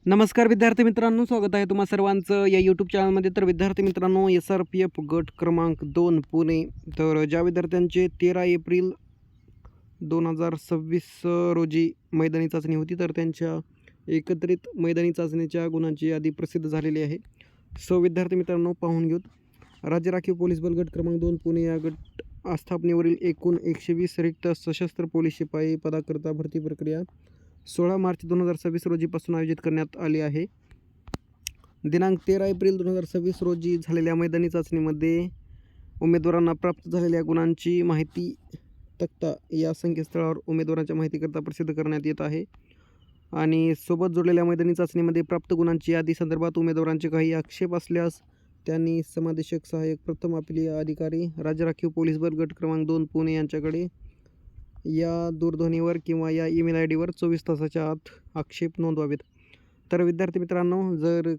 नमस्कार विद्यार्थी मित्रांनो, स्वागत आहे तुम्हा सर्वांचं या यूट्यूब चॅनलमध्ये. तर विद्यार्थी मित्रांनो, SRPF गट क्रमांक 2 पुणे. तर ज्या विद्यार्थ्यांचे 13 एप्रिल 2026 रोजी मैदानी चाचणी होती, तर त्यांच्या एकत्रित मैदानी चाचणीच्या गुणांची यादी प्रसिद्ध झालेली आहे. सो विद्यार्थी मित्रांनो, पाहून घेऊत. राज्य राखीव पोलीस बल गट क्रमांक 2 पुणे या गट आस्थापनेवरील एकूण 120 रिक्त सशस्त्र पोलीस शिपाई पदाकरता भरती प्रक्रिया 16 मार्च 2026 रोजीपासून आयोजित करण्यात आली आहे. दिनांक 13 एप्रिल 2026 रोजी झालेल्या मैदानी चाचणीमध्ये उमेदवारांना प्राप्त झालेल्या गुणांची माहिती तक्ता या संकेतस्थळावर उमेदवारांच्या माहितीकरता प्रसिद्ध करण्यात येत आहे. आणि सोबत जोडलेल्या मैदानी चाचणीमध्ये प्राप्त गुणांची यादी संदर्भात उमेदवारांचे काही आक्षेप असल्यास त्यांनी समादेशक सहाय्यक प्रथम अपीलीय अधिकारी राज्य राखीव पोलीस बल गट क्रमांक 2 पुणे यांच्याकडे या दूरध्वनीवर किंवा या ईमेल ID वर 24 तासाच्या आत आक्षेप नोंदवावेत. तर विद्यार्थी मित्रांनो, जर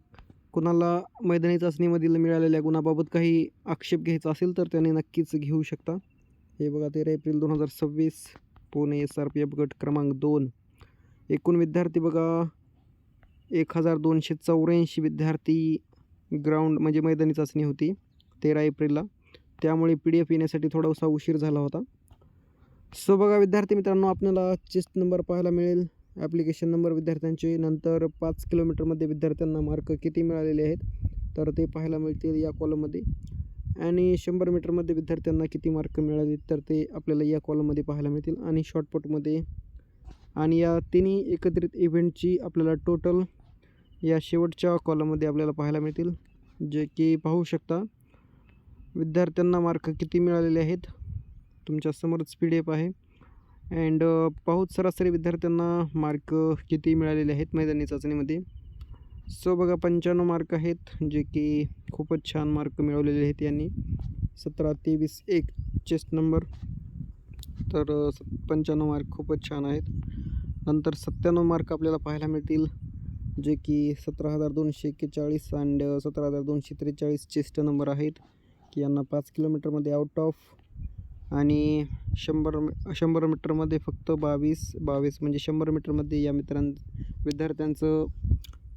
कुणाला मैदानी चाचणीमधील मिळालेल्या गुणाबाबत काही आक्षेप घ्यायचा असेल तर त्यांनी नक्कीच घेऊ शकता. हे बघा, 13 एप्रिल 2026 पुणे SRPF गट क्रमांक 2. एकूण विद्यार्थी बघा 1284 विद्यार्थी ग्राउंड म्हणजे मैदानी चाचणी होती 13 एप्रिलला. त्यामुळे PDF येण्यासाठी थोडासा उशीर झाला होता. सो बघा विद्यार्थी मित्रांनो, आपल्याला चेस्ट नंबर पाहायला मिळेल, ॲप्लिकेशन नंबर विद्यार्थ्यांचे, नंतर 5 किलोमीटरमध्ये विद्यार्थ्यांना मार्क किती मिळालेले आहेत तर ते पाहायला मिळतील या कॉलममध्ये. आणि 100 मीटरमध्ये विद्यार्थ्यांना किती मार्क मिळाले तर ते आपल्याला या कॉलममध्ये पाहायला मिळतील. आणि शॉर्टपुटमध्ये आणि या तिन्ही एकत्रित इव्हेंटची आपल्याला टोटल या शेवटच्या कॉलममध्ये आपल्याला पाहायला मिळतील, जे की पाहू शकता विद्यार्थ्यांना मार्क किती मिळालेले आहेत. तुमच्यासमोरच PDF आहे. अँड पाहूत सरासरी विद्यार्थ्यांना मार्क किती मिळालेले आहेत मैदानी चाचणीमध्ये. सो बघा 95 मार्क आहेत, जे की खूपच छान मार्क मिळवलेले आहेत यांनी. 17-23-1 चेस्ट नंबर. तर 95 मार्क खूपच छान आहेत. नंतर 97 मार्क आपल्याला पाहायला मिळतील, जे की 17,241 अँड 17,243 चेस्ट नंबर आहेत, की यांना 5 किलोमीटरमध्ये आउट ऑफ. आणि 100 मीटरमध्ये फक्त 22 म्हणजे 100 मीटरमध्ये या विद्यार्थ्यांचं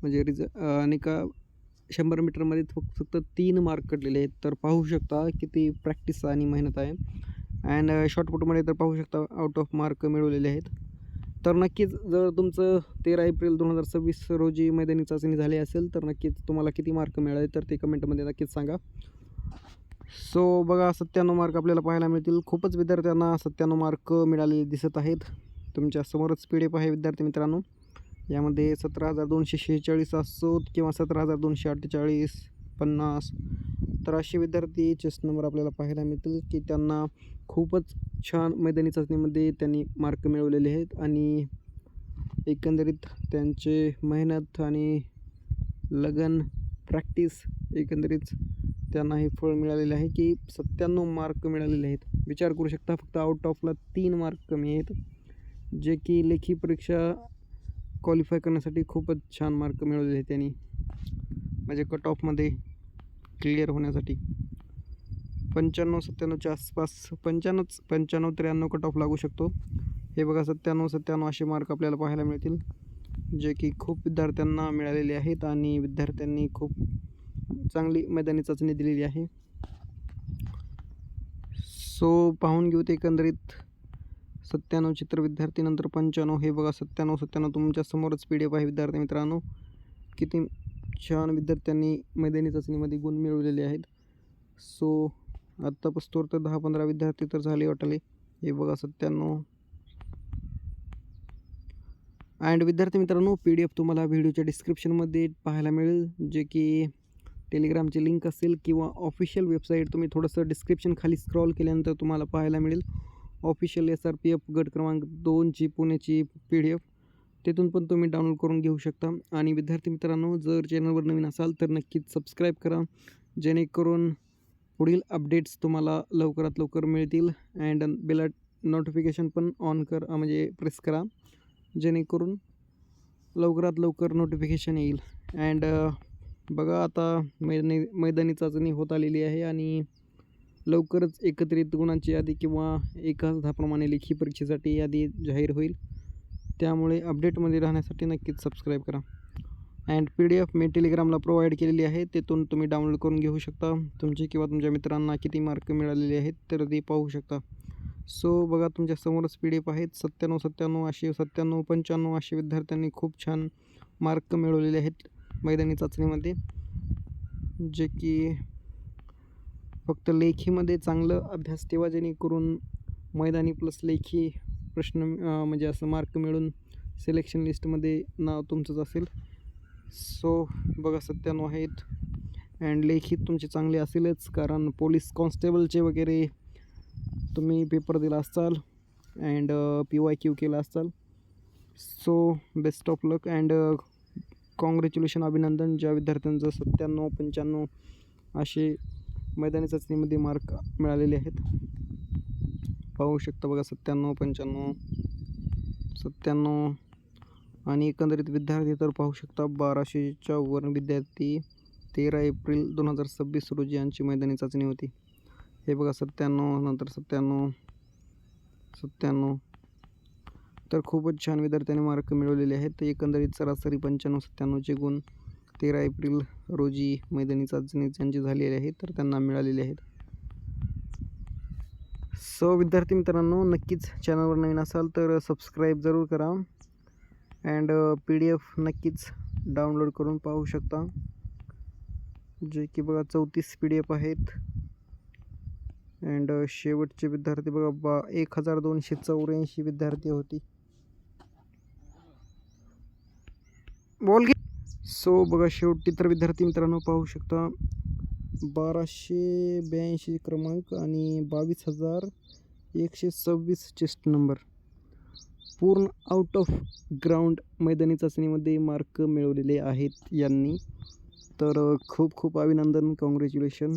म्हणजे आणि का 100 मीटरमध्ये फक्त 3 मार्क कटलेले आहेत. तर पाहू शकता किती प्रॅक्टिस आणि मेहनत आहे. अँड शॉर्टपुटमध्ये तर पाहू शकता आउट ऑफ मार्क मिळवलेले आहेत. तर नक्कीच जर तुमचं 13 एप्रिल 2026 रोजी मैदानी चाचणी झाली असेल तर नक्कीच तुम्हाला किती मार्क मिळाले तर ते कमेंटमध्ये नक्कीच सांगा. सो बघा 97 मार्क आपल्याला पाहायला मिळतील. खूपच विद्यार्थ्यांना 97 मार्क मिळालेले दिसत आहेत. तुमच्यासमोरच PDF आहे विद्यार्थी मित्रांनो. यामध्ये 17,246 असोत किंवा 17,248, 50 तर असे विद्यार्थी चेस्ट नंबर आपल्याला पाहायला मिळतील, की त्यांना खूपच छान मैदानी चाचणीमध्ये त्यांनी मार्क मिळवलेले आहेत. आणि एकंदरीत त्यांचे मेहनत आणि लगन प्रॅक्टिस एकंदरीत त्यांना हे फळ मिळालेले आहे, की 97 मार्क मिळालेले आहेत. विचार करू शकता, फक्त आउट ऑफला 3 मार्क कमी आहेत, जे की लेखी परीक्षा क्वालिफाय करण्यासाठी खूपच छान मार्क मिळवलेले आहेत त्यांनी, म्हणजे कट ऑफमध्ये क्लिअर होण्यासाठी. 95-97च्या आसपास 95-93 कट ऑफ लागू शकतो. हे बघा 97-97 असे मार्क आपल्याला पाहायला मिळतील, जे की खूप विद्यार्थ्यांना मिळालेले आहेत. आणि विद्यार्थ्यांनी खूप चांगली मैदानी चाचणी दिलेली आहे. सो पाहून घेऊत एकंदरीत 97 चित्र विद्यार्थी, नंतर 95. हे बघा 97 तुमच्या समोरच PDF आहे विद्यार्थी मित्रांनो. किती छान विद्यार्थ्यांनी मैदानी चाचणीमध्ये गुण मिळवलेले आहेत. सो आत्तापासून तर 10-15 विद्यार्थी तर झाले वाटले. हे बघा 97. अँड विद्यार्थी मित्रांनो, PDF तुम्हाला व्हिडिओच्या डिस्क्रिप्शनमध्ये पाहायला मिळेल, जे की टेलिग्रामची लिंक असेल किंवा ऑफिशियल वेबसाईट. तुम्ही थोडंसं डिस्क्रिप्शन खाली स्क्रॉल केल्यानंतर तुम्हाला पाहायला मिळेल ऑफिशियल SRPF गट क्रमांक 2ची पुण्याची PDF. तिथून पण तुम्ही डाउनलोड करून घेऊ शकता. आणि विद्यार्थी मित्रांनो, जर चॅनलवर नवीन असाल तर नक्कीच सबस्क्राईब करा, जेणेकरून पुढील अपडेट्स तुम्हाला लवकरात लवकर मिळतील. अँड बेल नोटिफिकेशन पण ऑन म्हणजे प्रेस करा, जेणेकरून लवकरात लवकर नोटिफिकेशन येईल. अँड बघा आता मैदानी चाचणी होत आलेली आहे आणि लवकरच एकत्रित गुणांची यादी किंवा एकाचप्रमाणे लेखी परीक्षेसाठी यादी जाहीर होईल. त्यामुळे अपडेटमध्ये राहण्यासाठी नक्कीच सबस्क्राईब करा. अँड PDF मी टेलिग्रामला प्रोव्हाइड केलेली आहे, तिथून तुम्ही डाउनलोड करून घेऊ शकता. तुमचे किंवा तुमच्या मित्रांना किती मार्क मिळालेले आहेत तर ते पाहू शकता. सो बघा तुमच्या समोरच PDF आहेत. 97, 97 असे 97, 95 असे विद्यार्थ्यांनी खूप छान मार्क मिळवलेले आहेत मैदानी चाचणीमध्ये, जे की फक्त लेखीमध्ये चांगलं अभ्यास ठेवा, जेणेकरून मैदानी प्लस लेखी प्रश्न म्हणजे असं मार्क मिळून सिलेक्शन लिस्टमध्ये नाव तुमचंच असेल. सो बघा 97 आहेत. अँड लेखी तुमचे चांगले असेलच, कारण पोलीस कॉन्स्टेबलचे वगैरे तुम्ही पेपर दिला असाल अँड PYQ केला असाल. So best of luck and congratulation, अभिनंदन ज्या विद्यार्थ्यांचं 97, 95 असे मैदानी चाचणीमध्ये मार्क मिळालेले आहेत. पाहू शकता बघा 97, 95, 97 आणि एकंदरीत विद्यार्थी तर पाहू शकता 1200च्या वर विद्यार्थी 13 एप्रिल 2026 रोजी यांची मैदानी चाचणी होती. हे बघा 97 नंतर 97, 97 तर खूपच छान विद्यार्थ्यांनी मार्क मिळवलेले आहेत. एकंदरीत सरासरी 95, 97चे गुण 13 एप्रिल रोजी मैदानी चाचणी त्यांची झालेली आहे, तर त्यांना मिळालेले आहेत. सो विद्यार्थी मित्रांनो, नक्कीच चॅनलवर नवीन असाल तर सबस्क्राईब जरूर करा अँड PDF नक्कीच डाउनलोड करून पाहू शकता, जे की बघा 34 PDF आहेत. अँड शेवटचे विद्यार्थी बघा 1284 विद्यार्थी होती. बोल. सो बघा शेवटी तर विद्यार्थी मित्रांनो पाहू शकता 1282 क्रमांक आणि 22,126 चेस्ट नंबर पूर्ण आउट ऑफ ग्राउंड मैदानी चाचणीमध्ये मार्क मिळवलेले आहेत यांनी. तर खूप खूप अभिनंदन, कॉंग्रॅच्युलेशन.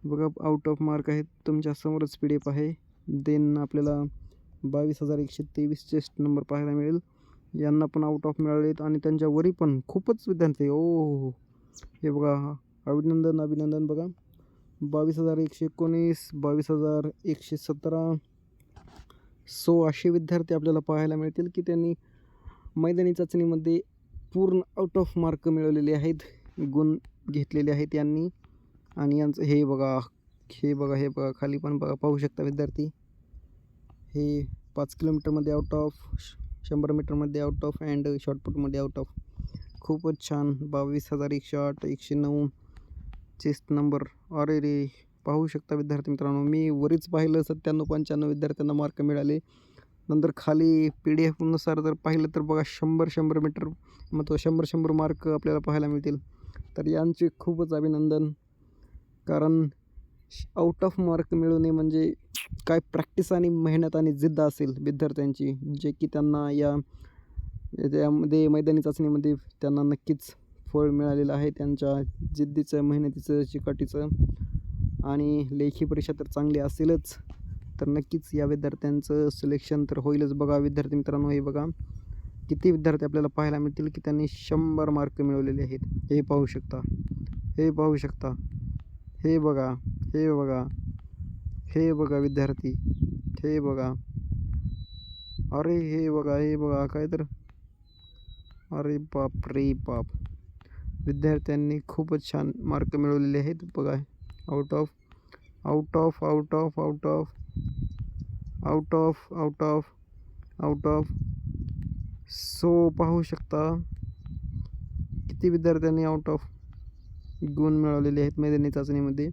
बघा आउट ऑफ मार्क आहेत, तुमच्या समोरच PDF आहे. देन आपल्याला 22,123 चेस्ट नंबर पाहायला मिळेल. यांना पण आउट ऑफ मिळालेत आणि त्यांच्यावरही पण खूपच विद्यार्थी. ओ हे बघा, अभिनंदन अभिनंदन. बघा 22,119, 22,117. सो असे विद्यार्थी आपल्याला पाहायला मिळतील की त्यांनी मैदानी चाचणीमध्ये पूर्ण आउट ऑफ मार्क मिळवलेले आहेत, गुण घेतलेले आहेत यांनी. आणि यांचं हे बघा हे बघा खाली पण बघा पाहू शकता विद्यार्थी. हे 5 किलोमीटरमध्ये आउट ऑफ, 100 मीटरमध्ये आउट ऑफ अँड शॉर्टपुटमध्ये आउट ऑफ. खूपच छान. 22,108, 109 चेस्ट नंबर. अरे रे, पाहू शकता विद्यार्थी मित्रांनो, मी वरीच पाहिलं 97, 95 विद्यार्थ्यांना मार्क मिळाले. नंतर खाली PDF जर पाहिलं तर बघा 100 मीटर मग 100 मार्क आपल्याला पाहायला मिळतील. तर यांचे खूपच अभिनंदन, कारण आउट ऑफ मार्क मिळवणे म्हणजे काय प्रॅक्टिस आणि मेहनत आणि जिद्द असेल विद्यार्थ्यांची, जे की त्यांना यामध्ये मैदानी चाचणीमध्ये त्यांना नक्कीच फळ मिळालेलं आहे त्यांच्या जिद्दीचं, मेहनतीचं, चिकाटीचं. आणि लेखी परीक्षा तर चांगली असेलच, तर नक्कीच या विद्यार्थ्यांचं सिलेक्शन तर होईलच. बघा विद्यार्थी मित्रांनो, हे बघा किती विद्यार्थी आपल्याला पाहायला मिळतील की त्यांनी 100 मार्क मिळवलेले आहेत. हे पाहू शकता, हे पाहू शकता, हे बघा, हे बघा, हे बघा विद्यार्थी, हे बघा. अरे हे बघा काय तर, अरे बाप रे बाप, विद्यार्थ्यांनी खूपच छान मार्क मिळवलेले आहेत. बघा out of out of out of out of out of out of out of. So पाहू शकता किती विद्यार्थ्यांनी आउट ऑफ गुण मिळवलेले आहेत मैदानी चाचणीमध्ये.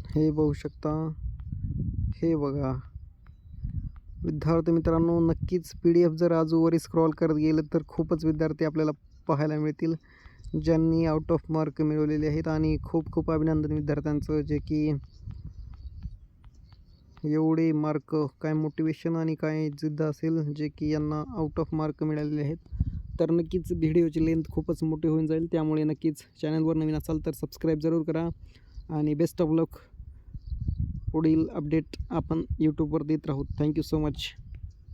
हे पाहू शकता, हे बघा विद्यार्थी मित्रांनो. नक्कीच PDF जर आजूवरी स्क्रॉल करत गेलं तर खूपच विद्यार्थी आपल्याला पाहायला मिळतील ज्यांनी आउट ऑफ मार्क मिळवलेले आहेत. आणि खूप खूप अभिनंदन विद्यार्थ्यांचं, जे की एवढे मार्क, काय मोटिवेशन आणि काय जिद्द असेल, जे की यांना आउट ऑफ मार्क मिळालेले आहेत. तर नक्कीच व्हिडिओची लेंथ खूपच मोठी होऊन जाईल, त्यामुळे नक्कीच चॅनलवर नवीन असाल तर सबस्क्राईब जरूर करा. आणि बेस्ट ऑफ लक. पुढील अपडेट आपण यूट्यूबवर देत राहू. Thank you so much.